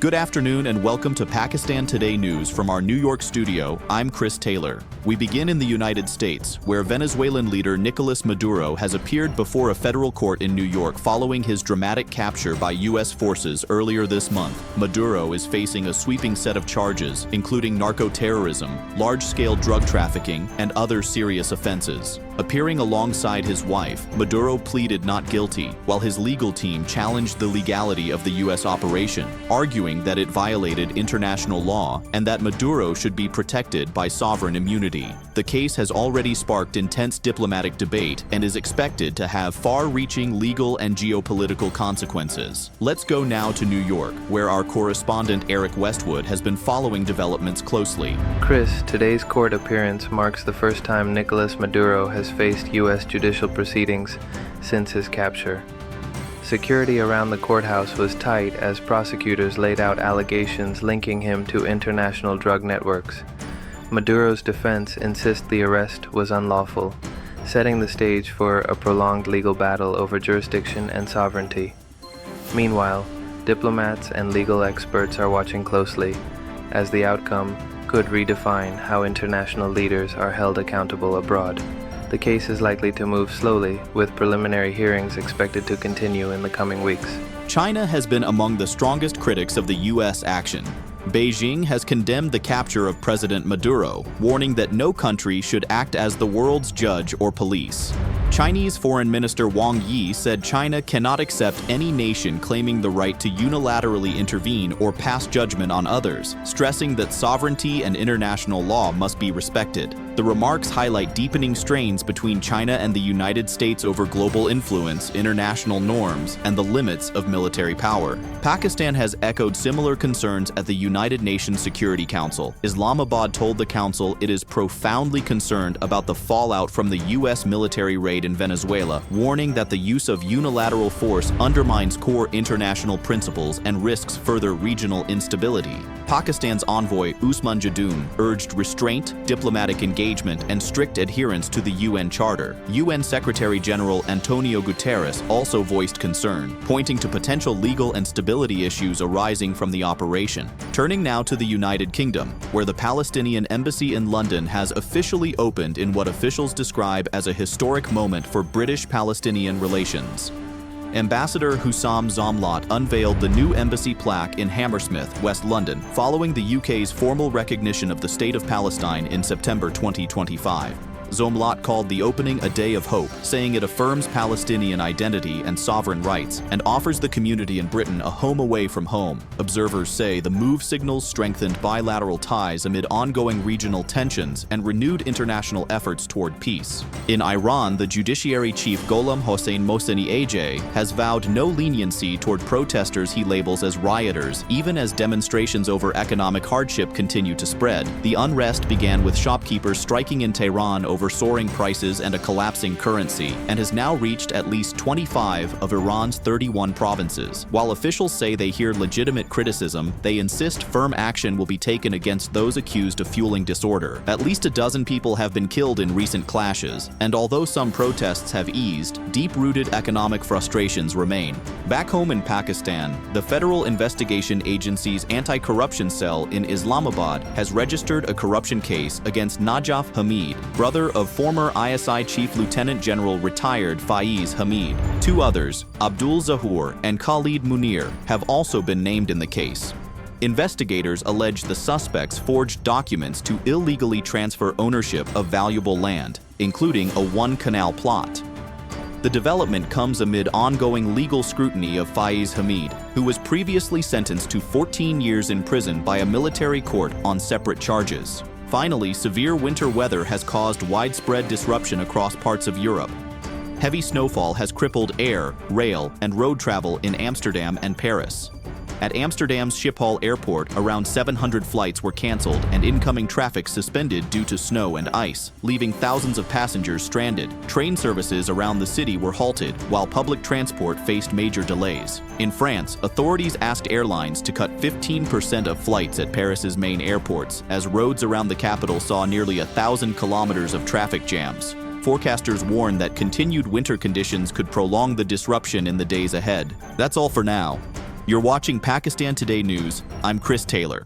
Good afternoon and welcome to Pakistan Today News from our New York studio. I'm Chris Taylor. We begin in the United States, where Venezuelan leader Nicolas Maduro has appeared before a federal court in New York following his dramatic capture by U.S. forces earlier this month. Maduro is facing a sweeping set of charges, including narco-terrorism, large-scale drug trafficking, and other serious offenses. Appearing alongside his wife, Maduro pleaded not guilty, while his legal team challenged the legality of the U.S. operation, arguing that it violated international law and that Maduro should be protected by sovereign immunity. The case has already sparked intense diplomatic debate and is expected to have far-reaching legal and geopolitical consequences. Let's go now to New York, where our correspondent Eric Westwood has been following developments closely. Chris, today's court appearance marks the first time Nicolas Maduro has faced U.S. judicial proceedings since his capture. Security around the courthouse was tight as prosecutors laid out allegations linking him to international drug networks. Maduro's defense insists the arrest was unlawful, setting the stage for a prolonged legal battle over jurisdiction and sovereignty. Meanwhile, diplomats and legal experts are watching closely, as the outcome could redefine how international leaders are held accountable abroad. The case is likely to move slowly, with preliminary hearings expected to continue in the coming weeks. China has been among the strongest critics of the U.S. action. Beijing has condemned the capture of President Maduro, warning that no country should act as the world's judge or police. Chinese Foreign Minister Wang Yi said China cannot accept any nation claiming the right to unilaterally intervene or pass judgment on others, stressing that sovereignty and international law must be respected. The remarks highlight deepening strains between China and the United States over global influence, international norms, and the limits of military power. Pakistan has echoed similar concerns at the United Nations Security Council. Islamabad told the council it is profoundly concerned about the fallout from the U.S. military raid in Venezuela, warning that the use of unilateral force undermines core international principles and risks further regional instability. Pakistan's envoy Usman Jadun urged restraint, diplomatic engagement, and strict adherence to the UN Charter. UN Secretary-General Antonio Guterres also voiced concern, pointing to potential legal and stability issues arising from the operation. Turning now to the United Kingdom, where the Palestinian embassy in London has officially opened in what officials describe as a historic moment for British-Palestinian relations. Ambassador Hussam Zomlot unveiled the new embassy plaque in Hammersmith, West London, following the UK's formal recognition of the State of Palestine in September 2025. Zomlot called the opening a day of hope, saying it affirms Palestinian identity and sovereign rights and offers the community in Britain a home away from home. Observers say the move signals strengthened bilateral ties amid ongoing regional tensions and renewed international efforts toward peace. In Iran, the judiciary chief Gholam Hossein Mohseni-Ejei has vowed no leniency toward protesters he labels as rioters, even as demonstrations over economic hardship continue to spread. The unrest began with shopkeepers striking in Tehran over soaring prices and a collapsing currency, and has now reached at least 25 of Iran's 31 provinces. While officials say they hear legitimate criticism, they insist firm action will be taken against those accused of fueling disorder. At least a dozen people have been killed in recent clashes, and although some protests have eased, deep-rooted economic frustrations remain. Back home in Pakistan, the Federal Investigation Agency's anti-corruption cell in Islamabad has registered a corruption case against Najaf Hamid, brother of former ISI Chief Lieutenant General retired Faiz Hamid. Two others, Abdul Zahoor and Khalid Munir, have also been named in the case. Investigators allege the suspects forged documents to illegally transfer ownership of valuable land, including a one-canal plot. The development comes amid ongoing legal scrutiny of Faiz Hamid, who was previously sentenced to 14 years in prison by a military court on separate charges. Finally, severe winter weather has caused widespread disruption across parts of Europe. Heavy snowfall has crippled air, rail, and road travel in Amsterdam and Paris. At Amsterdam's Schiphol Airport, around 700 flights were canceled and incoming traffic suspended due to snow and ice, leaving thousands of passengers stranded. Train services around the city were halted, while public transport faced major delays. In France, authorities asked airlines to cut 15% of flights at Paris's main airports, as roads around the capital saw nearly 1,000 kilometers of traffic jams. Forecasters warn that continued winter conditions could prolong the disruption in the days ahead. That's all for now. You're watching Pakistan Today News. I'm Chris Taylor.